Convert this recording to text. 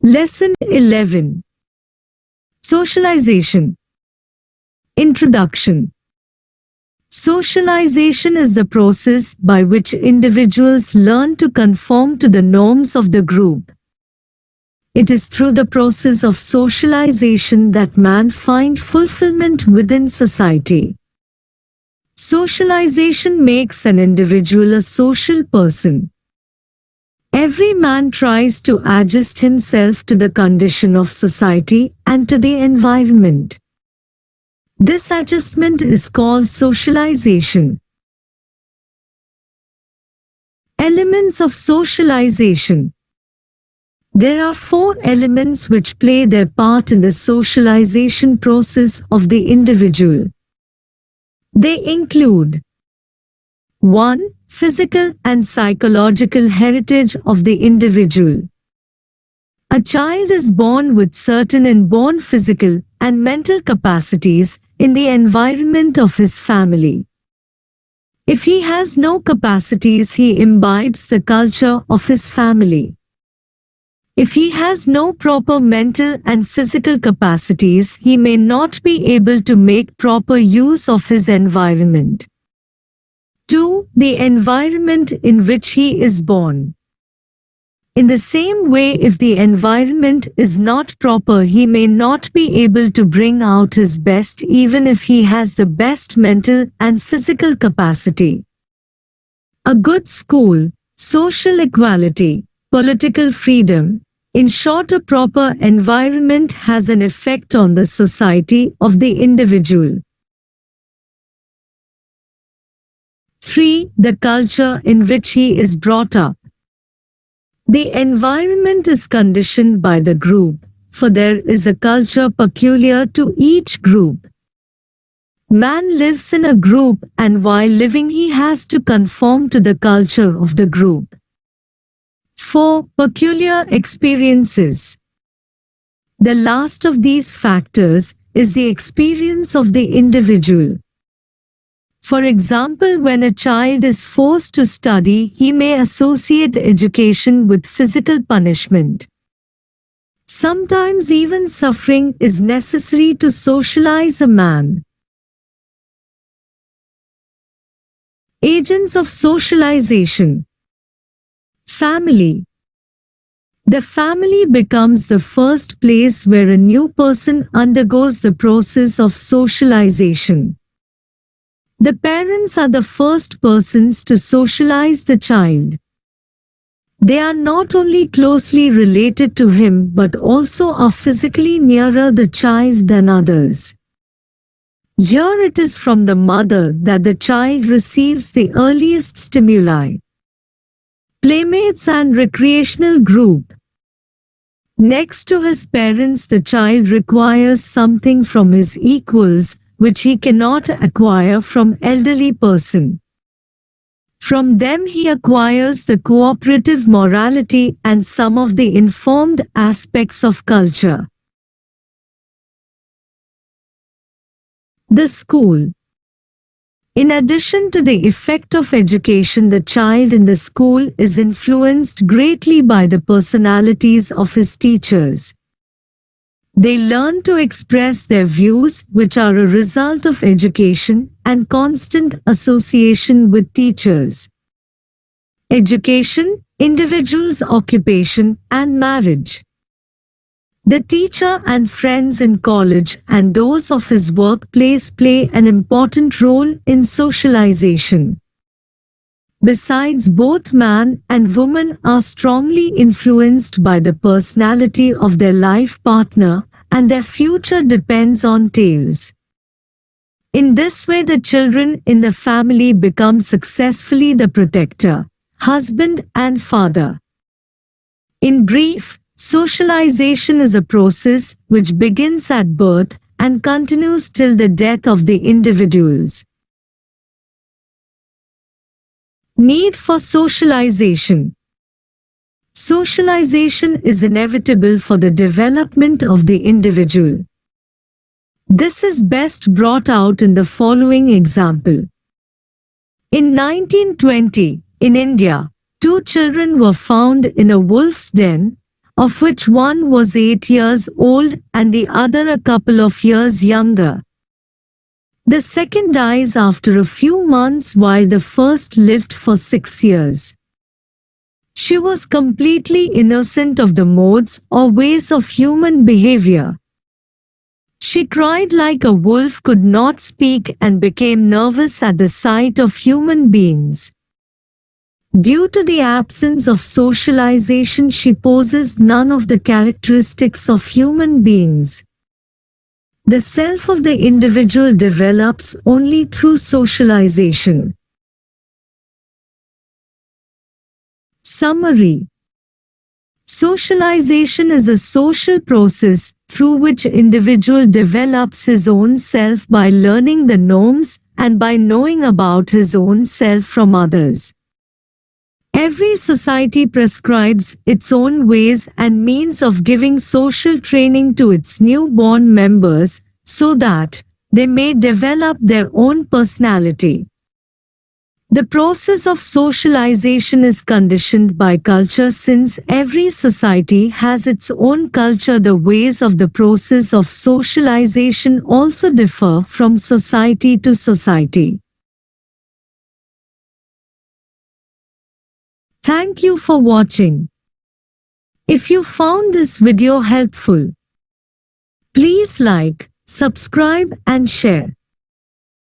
Lesson 11. Socialization. Introduction. Socialization is the process by which individuals learn to conform to the norms of the group. It is through the process of socialization that man finds fulfillment within society. Socialization makes an individual a social person. Every man tries to adjust himself to the condition of society and to the environment. This adjustment is called socialization. Elements of socialization. There are 4 elements which play their part in the socialization process of the individual. They include 1. Physical and psychological heritage of the individual. A child is born with certain inborn physical and mental capacities in the environment of his family. If he has no capacities, he imbibes the culture of his family. If he has no proper mental and physical capacities, he may not be able to make proper use of his environment. 2. The environment in which he is born. In the same way, if the environment is not proper, he may not be able to bring out his best even if he has the best mental and physical capacity. A good school, social equality, political freedom, in short, a proper environment has an effect on the society of the individual. 3. The culture in which he is brought up. The environment is conditioned by the group, for there is a culture peculiar to each group. Man lives in a group, and while living he has to conform to the culture of the group. 4. Peculiar experiences. The last of these factors is the experience of the individual. For example, when a child is forced to study, he may associate education with physical punishment. Sometimes even suffering is necessary to socialize a man. Agents of socialization. Family. The family becomes the first place where a new person undergoes the process of socialization. The parents are the first persons to socialize the child. They are not only closely related to him but also are physically nearer the child than others. Here it is from the mother that the child receives the earliest stimuli. Playmates and recreational group. Next to his parents, the child requires something from his equals, which he cannot acquire from elderly person. From them he acquires the cooperative morality and some of the informed aspects of culture. The school. In addition to the effect of education, the child in the school is influenced greatly by the personalities of his teachers. They learn to express their views, which are a result of education and constant association with teachers. Education, individual's occupation, and marriage. The teacher and friends in college and those of his workplace play an important role in socialization. Besides, both man and woman are strongly influenced by the personality of their life partner, and their future depends on tails. In this way, the children in the family become successfully the protector, husband and father. In brief, socialization is a process which begins at birth and continues till the death of the individuals. Need for socialization. Socialization is inevitable for the development of the individual. This is best brought out in the following example. In 1920, in India, 2 children were found in a wolf's den, of which one was 8 years old and the other a couple of years younger. The second dies after a few months while the first lived for 6 years. She was completely innocent of the modes or ways of human behavior. She cried like a wolf, could not speak, and became nervous at the sight of human beings. Due to the absence of socialization, she possessed none of the characteristics of human beings. The self of the individual develops only through socialization. Summary. Socialization is a social process through which individual develops his own self by learning the norms and by knowing about his own self from others. Every society prescribes its own ways and means of giving social training to its newborn members so that they may develop their own personality. The process of socialization is conditioned by culture. Since every society has its own culture, the ways of the process of socialization also differ from society to society. Thank you for watching. If you found this video helpful, please like, subscribe and share.